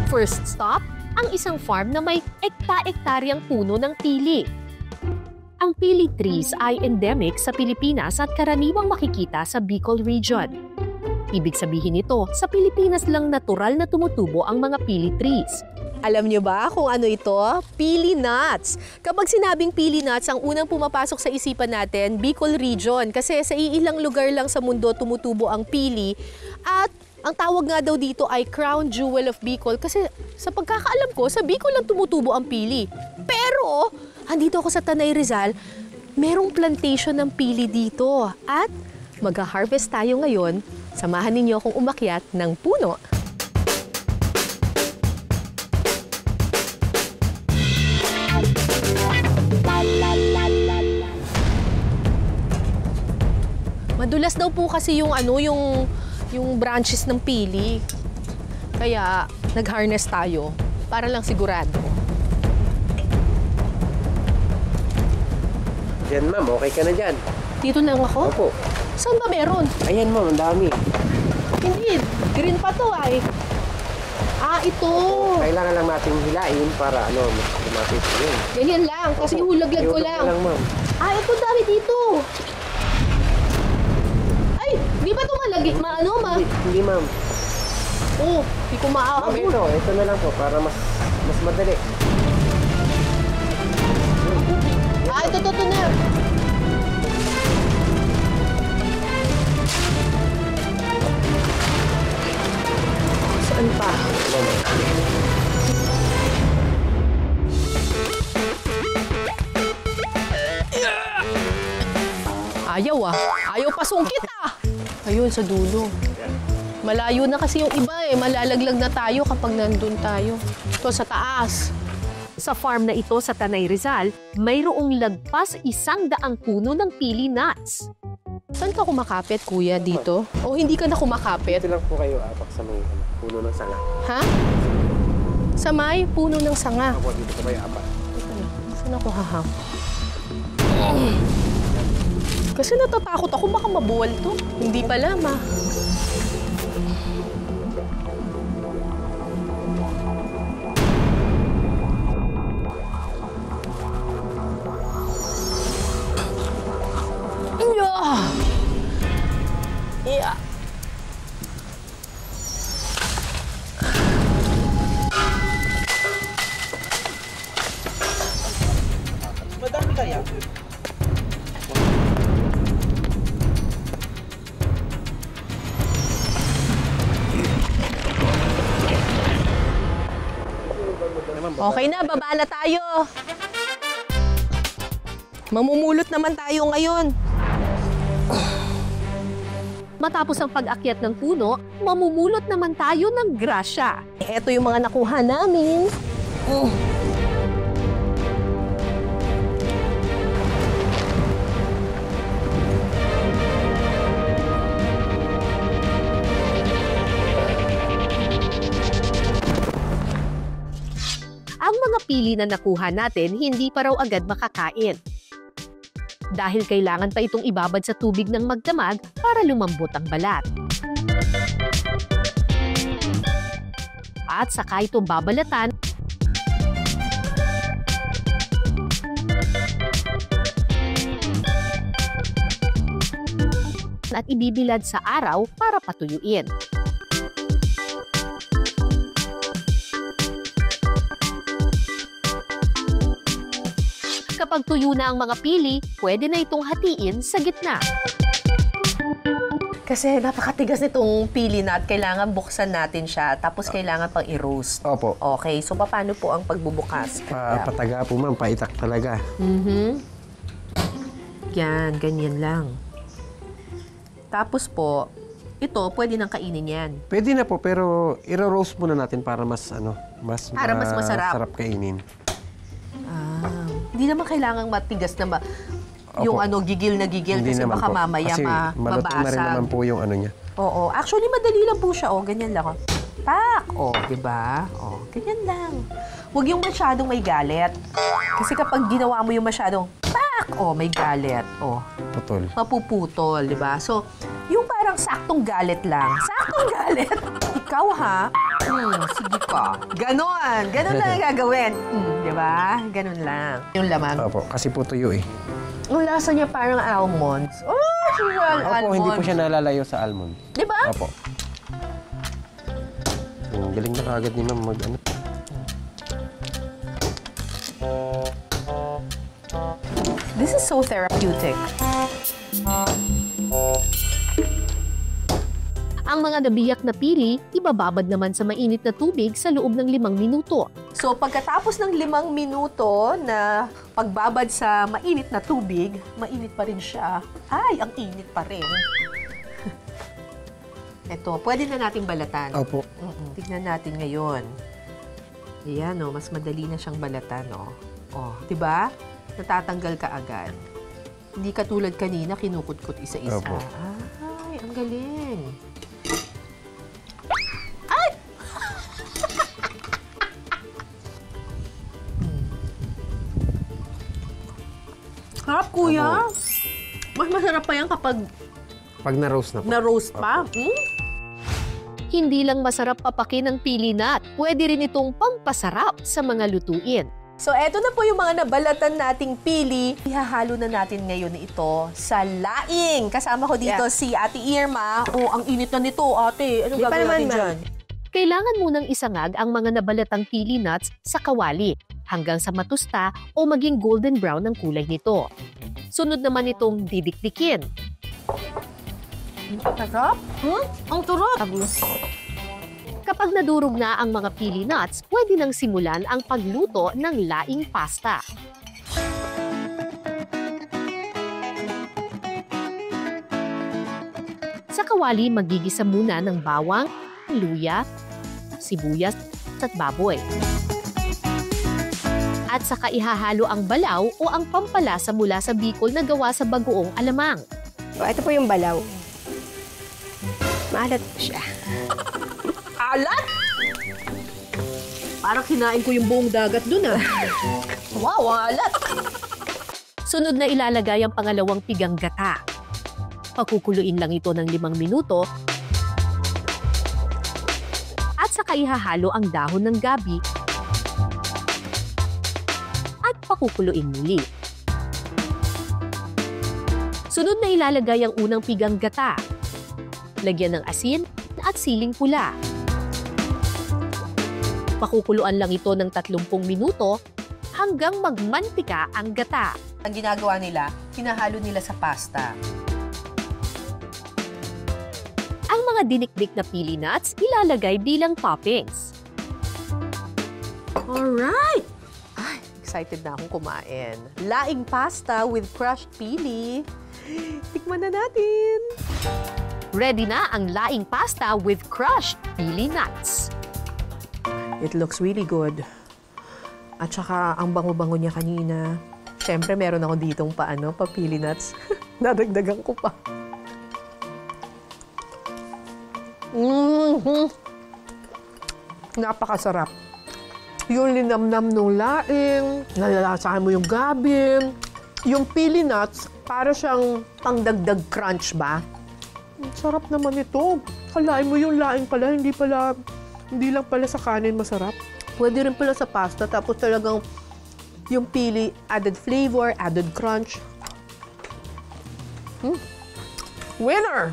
First stop, ang isang farm na may ekta-ektaryang puno ng pili. Ang pili trees ay endemic sa Pilipinas at karaniwang makikita sa Bicol region. Ibig sabihin nito, sa Pilipinas lang natural na tumutubo ang mga pili trees. Alam niyo ba kung ano ito? Pili nuts. Kapag sinabing pili nuts, ang unang pumapasok sa isipan natin, Bicol region. Kasi sa iilang lugar lang sa mundo tumutubo ang pili. At ang tawag nga daw dito ay crown jewel of Bicol. Kasi sa pagkakaalam ko, sa Bicol lang tumutubo ang pili. Pero, andito ako sa Tanay Rizal, merong plantation ng pili dito. At mag-harvest tayo ngayon. Samahan ninyo akong umakyat ng puno. Madulas daw po kasi yung branches ng pili. Kaya nag-harness tayo para lang sigurado. Yan ma'am, okay ka na dyan. Dito lang ako? Opo. Saan ba meron? Ayan ma'am, ang dami. Hindi, green pa to ay. Ah, ito. Kailangan lang natin hilain para lumapit yun. Ganyan lang, kasi hulaglag ko lang. Ma'am. Ah, ito dami dito. Ay, di ba ito malagi? Hindi ma'am. Oh, di ko Ma'am, ito na lang po para mas madali. Ah, ito na. Saan pa? Ayaw pasungkit ah. Ayun, sa dulo. Malayo na kasi yung iba eh. Malalaglag na tayo kapag nandun tayo. Ito sa taas. Sa farm na ito sa Tanay Rizal, mayroong lagpas 100 puno ng pili nuts. Saan ka kumakapit, kuya, dito? O hindi ka na kumakapit? Ito lang po kayo apak sa may puno ng sanga. Ha? Sa may puno ng sanga. Ako, dito po kayo apak. Saan ako haham? Kasi natatakot ako, baka mabuwal to. Hindi pala, ma. Yeah. Madami kaya? Okay na, baba na tayo. Mamumulot naman tayo ngayon. Matapos ang pag-akyat ng puno, mamumulot naman tayo ng grasya. Ito yung mga nakuha namin. Ang mga pili na nakuha natin, hindi pa raw agad makakain. Dahil kailangan pa itong ibabad sa tubig ng magdamag para lumambot ang balat. At saka itong babalatan at ibibilad sa araw para patuyuin. Kapag tuyo na ang mga pili, pwede na itong hatiin sa gitna. Kasi napakatigas nitong pili nut, kailangan buksan natin siya, tapos kailangan pang i-roast. Opo. Okay, so paano po ang pagbubukas? Pataga po ma'am, paitak talaga. Yan, ganyan lang. Tapos po, ito, pwede nang kainin yan. Pwede na po, pero i-roast muna natin para mas Para mas masarap. Sarap kainin. Hindi naman kailangang matigas na yung gigil na gigil Hindi kasi naman baka po. mamaya Kasi malutong na rin naman po yung niya. Oo. Actually, madali lang po siya. Ganyan lang. Tak! Diba? Ganyan lang. Huwag yung masyadong may galit. Kasi kapag ginawa mo yung masyadong tak! May galit. Putol. Mapuputol, diba? So, yung parang saktong galit lang. Saktong galit! Ikaw, ha? Sige pa. Ganon. Ganon lang ang gagawin. Di ba? Ganon lang. Yung laman. Opo, kasi po tuyo eh. Ang lasa niya parang almonds. Oh, sugar Opo, almonds. hindi po siya nalalayo sa almond. Di ba? Opo. Galing na kagad ni ma'am mag ano. This is so therapeutic. Ang mga nabiyak na pili, ibababad naman sa mainit na tubig sa loob ng 5 minuto. So, pagkatapos ng 5 minuto na pagbabad sa mainit na tubig, mainit pa rin siya. Ay, ang init pa rin. Ito, pwede na natin balatan. Opo. Tignan natin ngayon. Ayan, oh, mas madali na siyang balatan. Oh, diba? Natatanggal ka agad. Hindi katulad kanina, kinukutkot isa-isa. Opo. Ay, ang galing. Sarap, kuya. Mas masarap pa yan kapag Pag na-roast na po. na-roast pa. Hindi lang masarap papakin ng pili nut, pwede rin itong pampasarap sa mga lutuin. So, eto na po yung mga nabalatan nating pili. Ihahalo na natin ngayon ito sa laing. Kasama ko dito si Ate Irma. Oh, ang init na nito, ate. Anong Di pa gagawin naman, natin dyan? Kailangan munang isangag ang mga nabalatang pili nuts sa kawali hanggang sa matusta o maging golden brown ang kulay nito. Sunod naman itong didikdikin. Sarap? Ang turot. Kapag nadurog na ang mga pili nuts, pwede nang simulan ang pagluto ng laing pasta. Sa kawali, magigisa muna ng bawang, luya, sibuyas at baboy. At saka ihahalo ang balaw o ang pampalasa mula sa Bicol na gawa sa bagoong alamang. So, ito po yung balaw. Maalat po siya. Alat? Parang kinain ko yung buong dagat dun, Wow, ang alat. Sunod na ilalagay ang pangalawang pigang gata. Pakukuluin lang ito ng 5 minuto at saka ihahalo ang dahon ng gabi at pakukuluin muli. Sunod na ilalagay ang unang pigang gata. Lagyan ng asin at siling pula. Pakukuluan lang ito ng 30 minuto hanggang magmantika ang gata. Ang ginagawa nila, hinahalo nila sa pasta. Ang mga dinikdik na pili nuts ilalagay bilang toppings. Alright! Ay, excited na akong kumain. Laing pasta with crushed pili. Tikman na natin. Ready na ang laing pasta with crushed pili nuts. It looks really good. At saka, ang bango-bango niya kanina. Siyempre, meron ako ditong pa-pili nuts. Nadagdagan ko pa. Napakasarap. Yung linamnam ng laing, nalalasahan mo yung gabi. Yung pili nuts, para siyang pangdagdag crunch ba? Ang sarap naman ito. Kalain mo yung laing pala, hindi lang pala sa kanin masarap. Pwede rin pala sa pasta, tapos talagang yung pili, added flavor, added crunch. Winner!